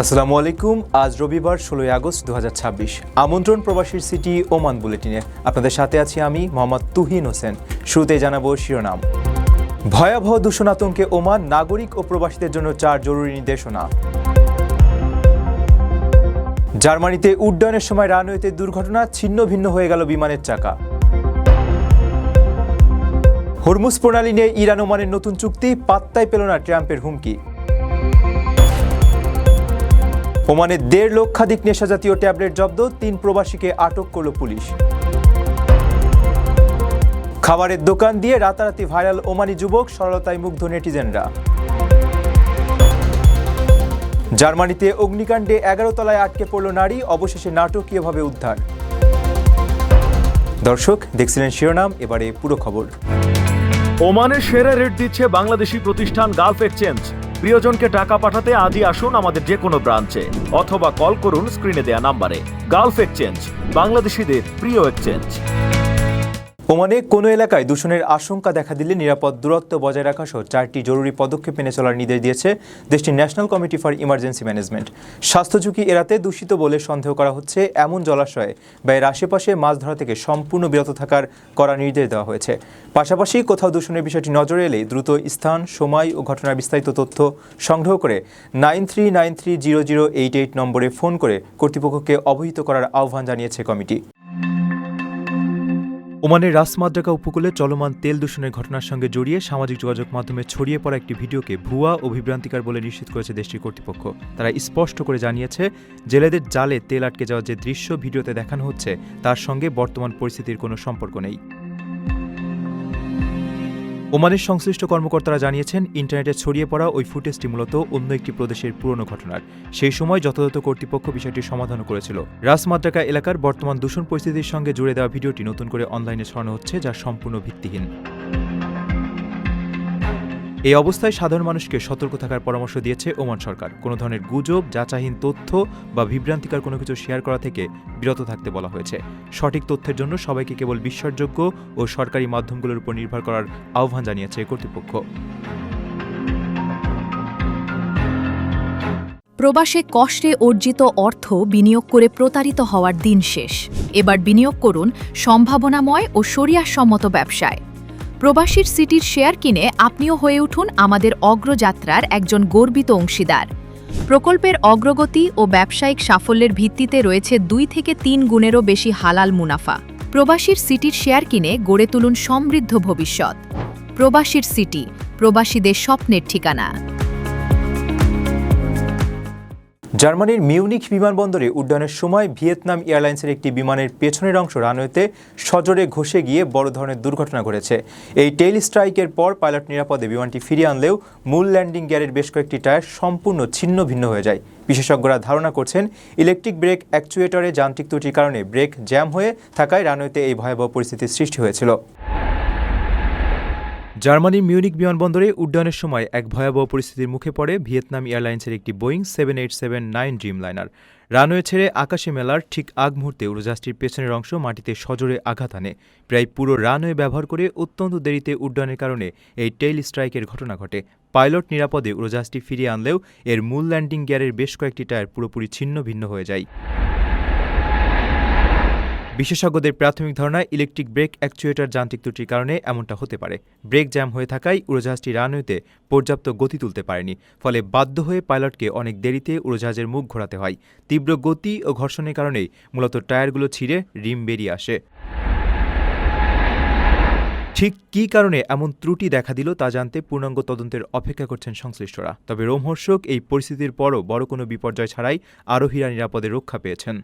আসসালামু আলাইকুম। আজ রবিবার 16 আগস্ট 2026। আমন্ত্রণ প্রবাসীর সিটি ওমান বুলেটিনে। আপনাদের সাথে আছি আমি মোহাম্মদ তুহিন হোসেন। শুরুতে জানাবো শিরোনাম। ভয়াবহ দূষণ আতঙ্কে ওমান, নাগরিক ও প্রবাসীদের জন্য 4 জরুরি নির্দেশনা। জার্মানিতে উড্ডয়নের সময় রানওয়েতে দুর্ঘটনা, ছিন্ন ভিন্ন হয়ে গেল বিমানের চাকা। হরমুজ প্রণালী নিয়ে ইরান ওমানের নতুন চুক্তি, পাত্তাই পেল না ট্রাম্পের হুমকি। ওমানে 1.5 লক্ষাধিক নেশাজাতীয় ট্যাবলেট জব্দ, 3 প্রবাসীকে আটক করল পুলিশ। খাবারের দোকান দিয়ে রাতারাতি ভাইরাল ওমানি যুবক, সরলতায় মুগ্ধ নেটিজেনরা। জার্মানিতে অগ্নিকাণ্ডে 11 তলায় আটকে পড়ল নারী, অবশেষে নাটকীয়ভাবে উদ্ধার। দর্শক, দেখছিলেন শিরোনাম, এবারে পুরো খবর। ওমানের সেরা রেট দিচ্ছে বাংলাদেশি প্রতিষ্ঠান গালফ এক্সচেঞ্জ। প্রিয়জনকে টাকা পাঠাতে আজই আসুন আমাদের যে কোনো ব্রাঞ্চে অথবা কল করুন স্ক্রিনে দেয়া নাম্বারে। গালফ এক্সচেঞ্জ, বাংলাদেশিদের প্রিয় এক্সচেঞ্জ। ওমানে কোনো এলাকায় দূষণের আশঙ্কা দেখা দিলে নিরাপদ দূরত্ব বজায় রাখা সহ 4টি জরুরি পদক্ষেপ মেনে চলার নির্দেশ দিয়েছে দেশটির national committee for emergency management. স্বাস্থ্য ঝুঁকি এড়াতে দূষিত বলে সন্দেহ করা হচ্ছে এমন জলাশয়ে বা এর আশেপাশে মাছ ধরা থেকে সম্পূর্ণ বিরত থাকার কড়া নির্দেশ দেওয়া হয়েছে। পাশাপাশি কোথাও দূষণের বিষয়টি নজরে এলে দ্রুত স্থান, সময় ও ঘটনার বিস্তারিত তথ্য সংগ্রহ করে 93930088 নম্বরে ফোন করে কর্তৃপক্ষকে অবহিত করার আহ্বান জানিয়েছে কমিটি। ওমানের রাসমাদ্রাকা উপকূলে চলমান তেল দূষণের ঘটনার সঙ্গে জড়িয়ে সামাজিক যোগাযোগ মাধ্যমে ছড়িয়ে পড়া একটি ভিডিওকে ভুয়া ও বিভ্রান্তিকর বলে নিশ্চিত করেছে দেশটির কর্তৃপক্ষ। তারা স্পষ্ট করে জানিয়েছে, জেলেদের জালে তেল আটকে যাওয়ার যে দৃশ্য ভিডিওতে দেখানো হচ্ছে তার সঙ্গে বর্তমান পরিস্থিতির কোনো সম্পর্ক নেই। ওমানের সংশ্লিষ্ট কর্মকর্তারা জানিয়েছেন, ইন্টারনেটে ছড়িয়ে পড়া ওই ফুটেজটি মূলত অন্য একটি প্রদেশের পুরনো ঘটনার। সেই সময় যথাযথ কর্তৃপক্ষ বিষয়টির সমাধানও করেছিল। রাসমাদ্রাকা এলাকার বর্তমান দূষণ পরিস্থিতির সঙ্গে জুড়ে দেওয়া ভিডিওটি নতুন করে অনলাইনে ছড়ানো হচ্ছে, যা সম্পূর্ণ ভিত্তিহীন। এই অবস্থায় সাধারণ মানুষকে সতর্ক থাকার পরামর্শ দিয়েছে ওমান সরকার। কোনো ধরনের গুজব, যাচাইহীন তথ্য বা বিভ্রান্তিকর কোনো কিছু শেয়ার করা থেকে বিরত থাকতে বলা হয়েছে। সঠিক তথ্যের জন্য সবাইকে কেবল বিশ্বাসযোগ্য ও সরকারি মাধ্যমগুলোর উপর নির্ভর করার আহ্বান জানিয়েছে কর্তৃপক্ষ। প্রবাসে কষ্টে অর্জিত অর্থ বিনিয়োগ করে প্রতারিত হওয়ার দিন শেষ। এবার বিনিয়োগ করুন সম্ভাবনাময় ও শরিয়াসম্মত ব্যবসায়। প্রবাসীর সিটির শেয়ার কিনে আপনিও হয়ে উঠুন আমাদের অগ্রযাত্রার একজন গর্বিত অংশীদার। প্রকল্পের অগ্রগতি ও ব্যবসায়িক সাফল্যের ভিত্তিতে রয়েছে 2 থেকে 3 গুণেরও বেশি হালাল মুনাফা। প্রবাসীর সিটির শেয়ার কিনে গড়ে তুলুন সমৃদ্ধ ভবিষ্যৎ। প্রবাসীর সিটি, প্রবাসীদের স্বপ্নের ঠিকানা। জার্মানির মিউনিখ বিমানবন্দরে উড্ডয়নের সময় ভিয়েতনাম এয়ারলাইন্সের একটি বিমানের পেছনের অংশ রানওয়েতে সজোরে ঘষে গিয়ে বড় ধরনের দুর্ঘটনা ঘটেছে। এই টেইল স্ট্রাইকের পর পাইলট নিরাপদে বিমানটি ফিরিয়ে আনলেও মূল ল্যান্ডিং গিয়ারের বেশ কয়েকটি টায়ার সম্পূর্ণ ছিন্ন ভিন্ন হয়ে যায়। বিশেষজ্ঞরা ধারণা করছেন, ইলেকট্রিক ব্রেক অ্যাকচুয়েটরে যান্ত্রিক ত্রুটির কারণে ব্রেক জ্যাম হয়ে থাকায় রানওয়েতে এই ভয়াবহ পরিস্থিতির সৃষ্টি হয়েছিল। জার্মানির মিউনিখ বিমানবন্দরে উড্ডয়নের সময় এক ভয়াবহ পরিস্থিতির মুখে পড়ে ভিয়েতনাম এয়ারলাইন্সের একটি বোয়িং 787-9 ড্রিমলাইনার। রানওয়ে ছেড়ে আকাশে মেলার ঠিক আগ মুহূর্তে উড়োজাহাজটির পেছনের অংশ মাটিতে সজোরে আঘাত হানে। প্রায় পুরো রানওয়ে ব্যবহার করে অত্যন্ত দেরিতে উড্ডয়নের কারণে এই টেইল স্ট্রাইকের ঘটনা ঘটে। পাইলট নিরাপদে উড়োজাহাজটি ফিরিয়ে আনলেও এর মূল ল্যান্ডিং গিয়ারের বেশ কয়েকটি টায়ার পুরোপুরি ছিন্ন ভিন্ন হয়ে যায়। বিশেষজ্ঞদের প্রাথমিক ধারণায় ইলেকট্রিক ব্রেক অ্যাকচুয়েটর যান্ত্রিক ত্রুটির কারণে এমনটা হতে পারে। ব্রেক জ্যাম হয়ে থাকায় উড়োজাহাজটি রানওয়েতে পর্যাপ্ত গতি তুলতে পারেনি, ফলে বাধ্য হয়ে পাইলটকে অনেক দেরিতে উড়োজাহাজের মুখ ঘোরাতে হয়। তীব্র গতি ও ঘর্ষণের কারণেই মূলত টায়ারগুলো ছিঁড়ে রিম বেরিয়ে আসে। ঠিক কী কারণে এমন ত্রুটি দেখা দিল তা জানতে পূর্ণাঙ্গ তদন্তের অপেক্ষা করছেন সংশ্লিষ্টরা। তবে রোমহর্ষক এই পরিস্থিতির পরও বড় কোনো বিপর্যয় ছাড়াই আরোহীরা নিরাপদে রক্ষা পেয়েছেন।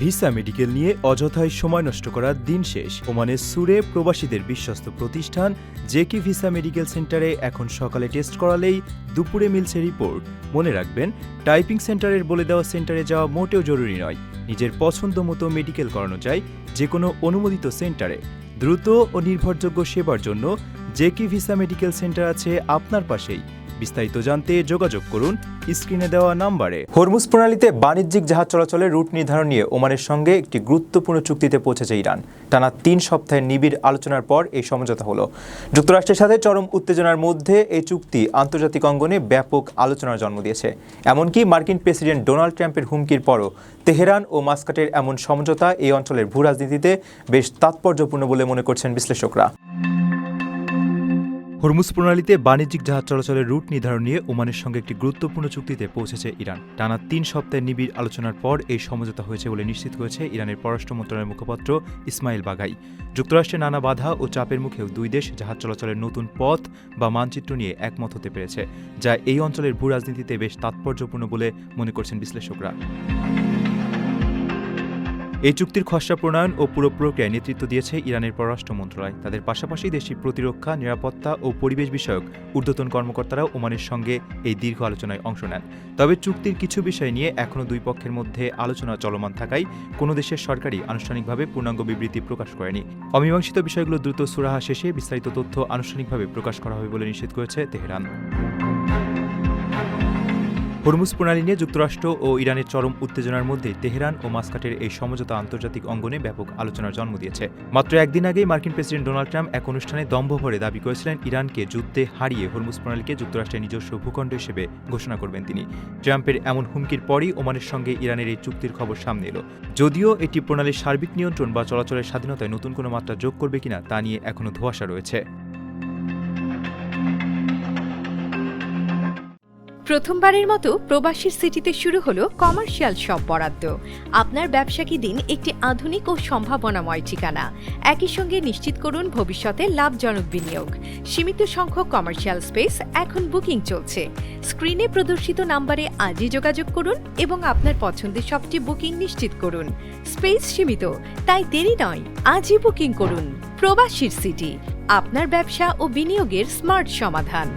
ভিসা মেডিকেল নিয়ে অযথায় সময় নষ্ট করার দিন শেষ। ওমানের সুরে প্রবাসীদের বিশ্বস্ত প্রতিষ্ঠান জেকি ভিসা মেডিকেল সেন্টারে এখন সকালে টেস্ট করালেই দুপুরে মিলছে রিপোর্ট। মনে রাখবেন, টাইপিং সেন্টারের বলে দেওয়া সেন্টারে যাওয়া মোটেও জরুরি নয়। নিজের পছন্দ মতো মেডিকেল করানো যায় যে কোনো অনুমোদিত সেন্টারে। দ্রুত ও নির্ভরযোগ্য সেবার জন্য জেকি ভিসা মেডিকেল সেন্টার আছে আপনার পাশেই। বিস্তারিত জানতে যোগাযোগ করুন স্ক্রিনে দেওয়া নম্বরে। হরমুজ প্রণালীতে বাণিজ্যিক জাহাজ চলাচলের রুট নির্ধারণ নিয়ে ওমানের সঙ্গে একটি গুরুত্বপূর্ণ চুক্তিতে পৌঁছেছে ইরান। টানা 3 সপ্তাহের নিবিড় আলোচনার পর এই সমঝোতা হলো। যুক্তরাষ্ট্রের সাথে চরম উত্তেজনার মধ্যে এই চুক্তি আন্তর্জাতিক অঙ্গনে ব্যাপক আলোচনার জন্ম দিয়েছে। এমনকি মার্কিন প্রেসিডেন্ট ডোনাল্ড ট্রাম্পের হুমকির পরও তেহরান ও মাস্কাটের এমন সমঝোতা এই অঞ্চলের ভূরাজনীতিতে বেশ তাৎপর্যপূর্ণ বলে মনে করছেন বিশ্লেষকরা। হরমুজ প্রণালীতে বাণিজ্যিক জাহাজ চলাচলের রুট নির্ধারণ নিয়ে ওমানের সঙ্গে একটি গুরুত্বপূর্ণ চুক্তিতে পৌঁছেছে ইরান। টানা 3 সপ্তাহের নিবিড় আলোচনার পর এই সমঝোতা হয়েছে বলে নিশ্চিত করেছে ইরানের পররাষ্ট্র মন্ত্রণালয়ের মুখপাত্র ইসমাইল বাঘাই। যুক্তরাষ্ট্রের নানা বাধা ও চাপের মুখেও দুই দেশ জাহাজ চলাচলের নতুন পথ বা মানচিত্র নিয়ে একমত হতে পেরেছে, যা এই অঞ্চলের ভূ রাজনীতিতে বেশ তাৎপর্যপূর্ণ বলে মনে করছেন বিশ্লেষকরা। এই চুক্তির খসড়া প্রণয়ন ও পুরো প্রক্রিয়ায় নেতৃত্ব দিয়েছে ইরানের পররাষ্ট্র মন্ত্রণালয়। তাদের পাশাপাশি দেশটির প্রতিরক্ষা, নিরাপত্তা ও পরিবেশ বিষয়ক ঊর্ধ্বতন কর্মকর্তারাও ওমানের সঙ্গে এই দীর্ঘ আলোচনায় অংশ নেন। তবে চুক্তির কিছু বিষয় নিয়ে এখনও দুই পক্ষের মধ্যে আলোচনা চলমান থাকায় কোনো দেশের সরকারই আনুষ্ঠানিকভাবে পূর্ণাঙ্গ বিবৃতি প্রকাশ করেনি। অমীমাংসিত বিষয়গুলো দ্রুত সুরাহা শেষে বিস্তারিত তথ্য আনুষ্ঠানিকভাবে প্রকাশ করা হবে বলে নিশ্চিত করেছে তেহরান। হরমুজ প্রণালী নিয়ে যুক্তরাষ্ট্র ও ইরানের চরম উত্তেজনার মধ্যে তেহরান ও মাস্কাটের এই সমঝোতা আন্তর্জাতিক অঙ্গনে ব্যাপক আলোচনার জন্ম দিয়েছে। মাত্র একদিন আগেই মার্কিন প্রেসিডেন্ট ডোনাল্ড ট্রাম্প এক অনুষ্ঠানে দম্ভ ভরে দাবি করেছিলেন ইরানকে যুদ্ধে হারিয়ে হরমুজ প্রণালীকে যুক্তরাষ্ট্রের নিজস্ব ভূখণ্ড হিসেবে ঘোষণা করবেন তিনি। ট্রাম্পের এমন হুমকির পরই ওমানের সঙ্গে ইরানের এই চুক্তির খবর সামনে এলো। যদিও এটি প্রণালীর সার্বিক নিয়ন্ত্রণ বা চলাচলের স্বাধীনতায় নতুন কোনো মাত্রা যোগ করবে কিনা তা নিয়ে এখনও ধোঁয়াশা রয়েছে। প্রথমবারের মতো প্রবাসীর সিটিতে শুরু হলো কমার্শিয়াল শপ বরাদ্দ। আপনার ব্যবসাকে দিন একটি আধুনিক ও সম্ভাবনাময় ঠিকানা। একই সঙ্গে নিশ্চিত করুন ভবিষ্যতে লাভজনক বিনিয়োগ। সীমিত সংখ্যক কমার্শিয়াল স্পেস এখন বুকিং চলছে। স্ক্রিনে প্রদর্শিত নাম্বারে আজই যোগাযোগ করুন এবং আপনার পছন্দের শপটি বুকিং নিশ্চিত করুন। স্পেস সীমিত, তাই দেরি নয়, আজই বুকিং করুন। প্রবাসীর সিটি, আপনার ব্যবসা ও বিনিয়োগের স্মার্ট সমাধান।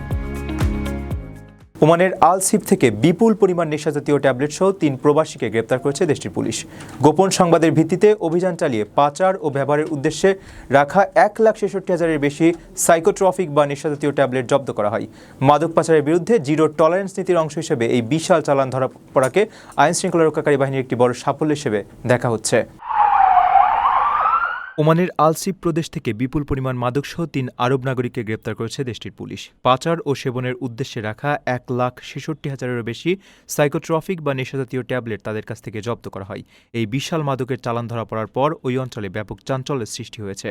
ওমানের আল সিফ থেকে বিপুল পরিমাণ নেশাজাতীয় ট্যাবলেট সহ 3 প্রবাসীকে গ্রেপ্তার করেছে দেশটির পুলিশ। গোপন সংবাদের ভিত্তিতে অভিযান চালিয়ে পাচার ও ব্যবহারের উদ্দেশ্যে রাখা 1,66,000-এর বেশি সাইকোট্রপিক বা নেশাজাতীয় ট্যাবলেট জব্দ করা হয়। মাদক পাচারের বিরুদ্ধে জিরো টলারেন্স নীতির অংশ হিসেবে এই বিশাল চালান ধরা পড়াকে আইন শৃঙ্খলা রক্ষাকারী বাহিনীর একটি বড় সাফল্য হিসেবে দেখা হচ্ছে। ওমানের আলসিফ প্রদেশ থেকে বিপুল পরিমাণ মাদকসহ 3 আরব নাগরিককে গ্রেপ্তার করেছে দেশটির পুলিশ। পাচার ও সেবনের উদ্দেশ্যে রাখা 1,66,000-এরও বেশি সাইকোট্রপিক বা নেশাজাতীয় ট্যাবলেট তাদের কাছ থেকে জব্দ করা হয়। এই বিশাল মাদকের চালান ধরা পড়ার পর ওই অঞ্চলে ব্যাপক চাঞ্চল্যের সৃষ্টি হয়েছে।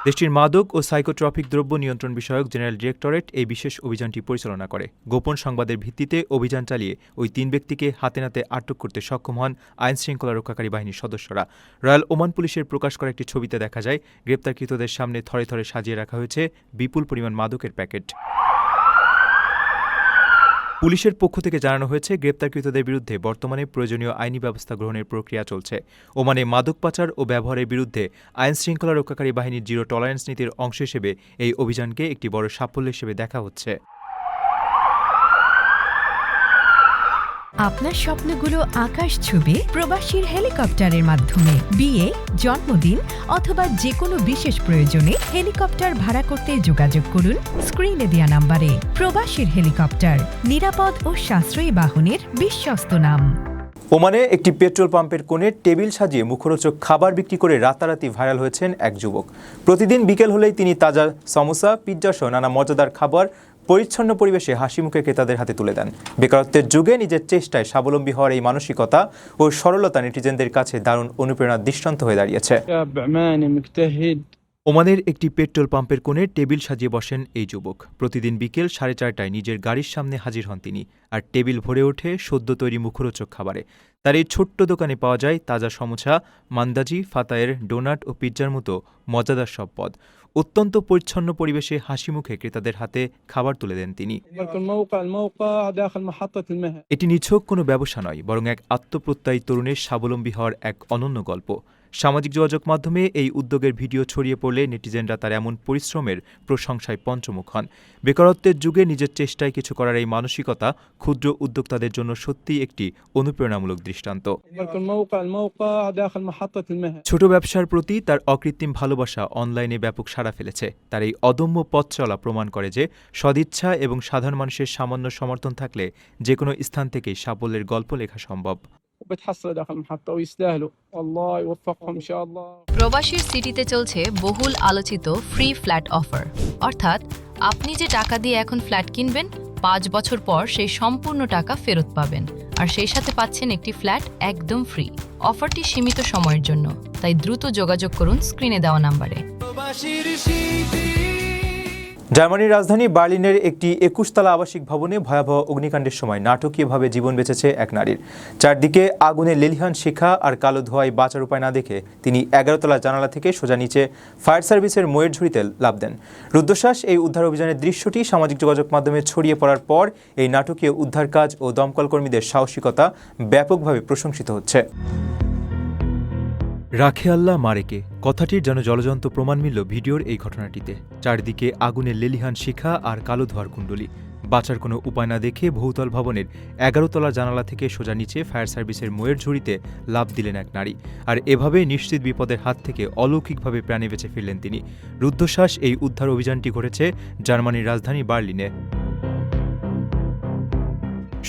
দেশটির মাদক ও সাইকোট্রপিক দ্রব্য নিয়ন্ত্রণ বিষয়ক জেনারেল ডিরেক্টরেট এই বিশেষ অভিযানটি পরিচালনা করে। গোপন সংবাদের ভিত্তিতে অভিযান চালিয়ে ওই 3 ব্যক্তিকে হাতে নাতে আটক করতে সক্ষম হন আইন শৃঙ্খলা রক্ষাকারী বাহিনীর সদস্যরা। রয়্যাল ওমান পুলিশের প্রকাশ করা একটি ছবিতে দেখা যায় গ্রেপ্তারকৃতদের সামনে থরে থরে সাজিয়ে রাখা হয়েছে বিপুল পরিমাণ মাদকের প্যাকেট। পুলিশের পক্ষ থেকে জানানো হয়েছে গ্রেপ্তারকৃতদের বিরুদ্ধে বর্তমানে প্রয়োজনীয় আইনি ব্যবস্থা গ্রহণের প্রক্রিয়া চলছে। ওমানে মাদক পাচার ও ব্যবহারের বিরুদ্ধে আইন শৃঙ্খলা রক্ষাকারী বাহিনীর জিরো টলারেন্স নীতির অংশ হিসেবে এই অভিযানকে একটি বড় সাফল্য হিসেবে দেখা হচ্ছে। আপনার স্বপ্নগুলো আকাশ ছুবে প্রবাসীর হেলিকপ্টারের মাধ্যমে। বিয়ে, জন্মদিন অথবা যে কোনো বিশেষ প্রয়োজনে হেলিকপ্টার ভাড়া করতে যোগাযোগ করুন স্ক্রিনে দেয়া নাম্বারে। প্রবাসীর হেলিকপ্টার, নিরাপদ ও সাশ্রয়ী বাহনের বিশ্বস্ত নাম। ওমানে একটি পেট্রোল পাম্পের কোণে টেবিল সাজিয়ে মুখরোচক খাবার বিক্রি করে রাতারাতি ভাইরাল হয়েছেন এক যুবক। প্রতিদিন বিকেল হলেই তিনি তাজা সমোসা, পিৎজা সহ নানা মজাদার খাবার পরিচ্ছন্ন পরিবেশে হাসি মুখে ক্রেতাদের হাতে তুলে দেন। বেকারত্বের যুগে নিজের চেষ্টায় স্বাবলম্বী হওয়ার এই মানসিকতা ও সরলতা নেটিজেনদের কাছে দারুণ অনুপ্রেরণার দৃষ্টান্ত হয়ে দাঁড়িয়েছে। ওমানের একটি পেট্রোল পাম্পের কোণে টেবিল সাজিয়ে বসেন এই যুবক। প্রতিদিন বিকেল 4:30টায় নিজের গাড়ির সামনে হাজির হন তিনি, আর টেবিল ভরে ওঠে সদ্য তৈরি মুখরোচক খাবারে। তার এই ছোট্ট দোকানে পাওয়া যায় তাজা সমোসা, মান্দাজি, ফাতায়ের, ডোনাট ও পিৎজার মতো মজাদার সব পদ। অত্যন্ত পরিচ্ছন্ন পরিবেশে হাসি মুখে ক্রেতাদের হাতে খাবার তুলে দেন তিনি। এটি নিছক কোনো ব্যবসা নয়, বরং এক আত্মপ্রত্যয়ী তরুণের স্বাবলম্বী হওয়ার এক অনন্য গল্প। সামাজিক যোগাযোগ মাধ্যমে এই উদ্যোগের ভিডিও ছড়িয়ে পড়লে নেটিজেনরা তার এমন পরিশ্রমের প্রশংসায় পঞ্চমুখ হন। বেকারত্বের যুগে নিজের চেষ্টায় কিছু করার এই মানসিকতা ক্ষুদ্র উদ্যোক্তাদের জন্য সত্যিই একটি অনুপ্রেরণামূলক দৃষ্টান্ত। ছোট ব্যবসার প্রতি তার অকৃত্রিম ভালোবাসা অনলাইনে ব্যাপক সাড়া ফেলেছে। তার এই অদম্য পথ চলা প্রমাণ করে যে সদিচ্ছা এবং সাধারণ মানুষের সামান্য সমর্থন থাকলে যে কোনো স্থান থেকেই সাফল্যের গল্প লেখা সম্ভব। প্রবাসীর সিটিতে চলছে বহুল আলোচিত ফ্রি ফ্ল্যাট অফার, অর্থাৎ আপনি যে টাকা দিয়ে এখন ফ্ল্যাট কিনবেন 5 বছর পর সেই সম্পূর্ণ টাকা ফেরত পাবেন, আর সেই সাথে পাচ্ছেন একটি ফ্ল্যাট একদম ফ্রি। অফারটি সীমিত সময়ের জন্য, তাই দ্রুত যোগাযোগ করুন স্ক্রিনে দেওয়া নম্বরে। জার্মানির রাজধানী বার্লিনের একটি 21 তলা আবাসিক ভবনে ভয়াবহ অগ্নিকাণ্ডের সময় নাটকীয়ভাবে জীবন বেঁচেছে এক নারীর। চারদিকে আগুনে লেলিহান শিখা আর কালো ধোঁয়ায় বাঁচার উপায় না দেখে তিনি 11 তলা জানালা থেকে সোজা নিচে ফায়ার সার্ভিসের ময়ের ঝুড়িতে লাফ দেন। রুদ্ধশ্বাস এই উদ্ধার অভিযানের দৃশ্যটি সামাজিক যোগাযোগ মাধ্যমে ছড়িয়ে পড়ার পর এই নাটকীয় উদ্ধার কাজ ও দমকল কর্মীদের সাহসিকতা ব্যাপকভাবে প্রশংসিত হচ্ছে। রাখে আল্লাহ মারেকে কথাটির যেন জলজন্ত প্রমাণ মিলল ভিডিওর এই ঘটনাটিতে। চারদিকে আগুনের লেলিহান শিখা আর কালো ধোঁয়ার কুণ্ডলী। বাঁচার কোনো উপায় না দেখে বহুতল ভবনের 11 তলা জানালা থেকে সোজা নিচে ফায়ার সার্ভিসের ময়ের ঝুড়িতে লাফ দিলেন এক নারী। আর এভাবে নিশ্চিত বিপদের হাত থেকে অলৌকিকভাবে প্রাণে বেঁচে ফিরলেন তিনি। রুদ্ধশ্বাস এই উদ্ধার অভিযানটি ঘটেছে জার্মানির রাজধানী বার্লিনে।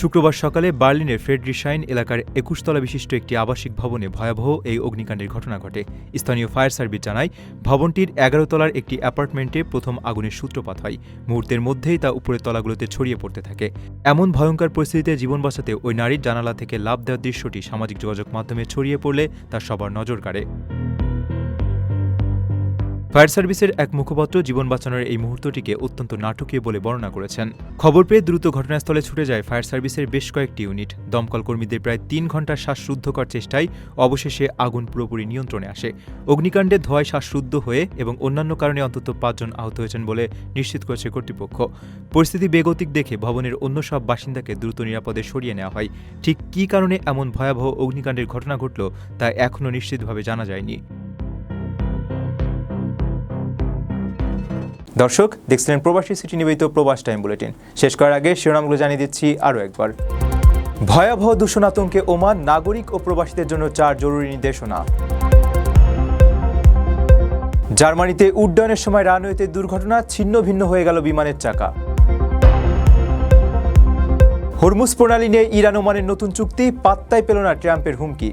শুক্রবার সকালে বার্লিনের ফ্রেডরিশাইন এলাকার 21 তলা বিশিষ্ট একটি আবাসিক ভবনে ভয়াবহ এই অগ্নিকাণ্ডের ঘটনা ঘটে। স্থানীয় ফায়ার সার্ভিস জানায়, ভবনটির 11 তলার একটি অ্যাপার্টমেন্টে প্রথম আগুনের সূত্রপাত হয়। মুহূর্তের মধ্যেই তা উপরের তলাগুলোতে ছড়িয়ে পড়তে থাকে। এমন ভয়ঙ্কর পরিস্থিতিতে জীবন বাঁচাতে ওই নারীর জানালা থেকে লাফ দেওয়ার দৃশ্যটি সামাজিক যোগাযোগ মাধ্যমে ছড়িয়ে পড়লে তা সবার নজর কাড়ে। ফায়ার সার্ভিসের এক মুখপাত্র জীবন বাঁচানোর এই মুহূর্তটিকে অত্যন্ত নাটকীয় বলে বর্ণনা করেছেন। খবর পেয়ে দ্রুত ঘটনাস্থলে ছুটে যায় ফায়ার সার্ভিসের বেশ কয়েকটি ইউনিট। দমকল কর্মীদের প্রায় 3 ঘণ্টার শ্বাসরুদ্ধকর চেষ্টায় অবশেষে আগুন পুরোপুরি নিয়ন্ত্রণে আসে। অগ্নিকাণ্ডে ধোঁয়ায় শ্বাসরুদ্ধ হয়ে এবং অন্যান্য কারণে অন্তত 5 জন আহত হয়েছেন বলে নিশ্চিত করেছে কর্তৃপক্ষ। পরিস্থিতি বেগতিক দেখে ভবনের অন্য সব বাসিন্দাকে দ্রুত নিরাপদে সরিয়ে নেওয়া হয়। ঠিক কী কারণে এমন ভয়াবহ অগ্নিকাণ্ডের ঘটনা ঘটল তা এখনও নিশ্চিতভাবে জানা যায়নি। দর্শক, দেখছিলেন প্রবাসী সিটি নিবেদিত প্রবাস টাইম বুলেটিন। শেষ করার আগে শিরোনামগুলো জানিয়ে দিচ্ছি আরও একবার। ভয়াবহ দূষণ আতঙ্কে ওমান, নাগরিক ও প্রবাসীদের জন্য 4 জরুরি নির্দেশনা। জার্মানিতে উড্ডয়নের সময় রানওয়েতে দুর্ঘটনা, ছিন্ন ভিন্ন হয়ে গেল বিমানের চাকা। হরমুজ প্রণালী নিয়ে ইরান ওমানের নতুন চুক্তি, পাত্তাই পেল না ট্রাম্পের হুমকি।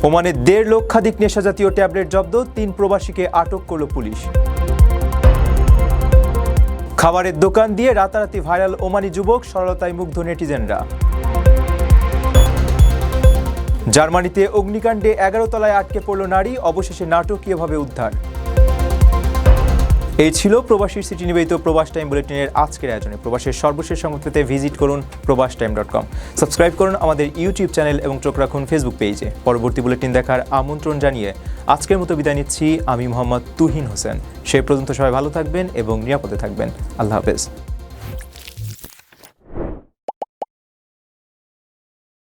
ওমানে 1.5 লক্ষাধিক নেশাজাতীয় ট্যাবলেট জব্দ, 3 প্রবাসীকে আটক করল পুলিশ। খাবারের দোকান দিয়ে রাতারাতি ভাইরাল ওমানি যুবক, সরলতায় মুগ্ধ নেটিজেনরা। জার্মানিতে অগ্নিকাণ্ডে 11 তলায় আটকে পড়ল নারী, অবশেষে নাটকীয়ভাবে উদ্ধার। এই ছিল প্রবাসীর সিটি নিবেদিত প্রবাস টাইম বুলেটিনের আজকের আয়োজনে। প্রবাসের সর্বশেষ সংবাদ পেতে ভিজিট করুন probastimes.com। সাবস্ক্রাইব করুন আমাদের ইউটিউব চ্যানেল এবং চোখ রাখুন ফেসবুক পেজে। পরবর্তী বুলেটিন দেখার আমন্ত্রণ জানিয়ে আজকের মতো বিদায় নিচ্ছি আমি মোহাম্মদ তুহিন হোসেন। সে পর্যন্ত সবাই ভালো থাকবেন এবং নিরাপদে থাকবেন। আল্লাহ হাফেজ।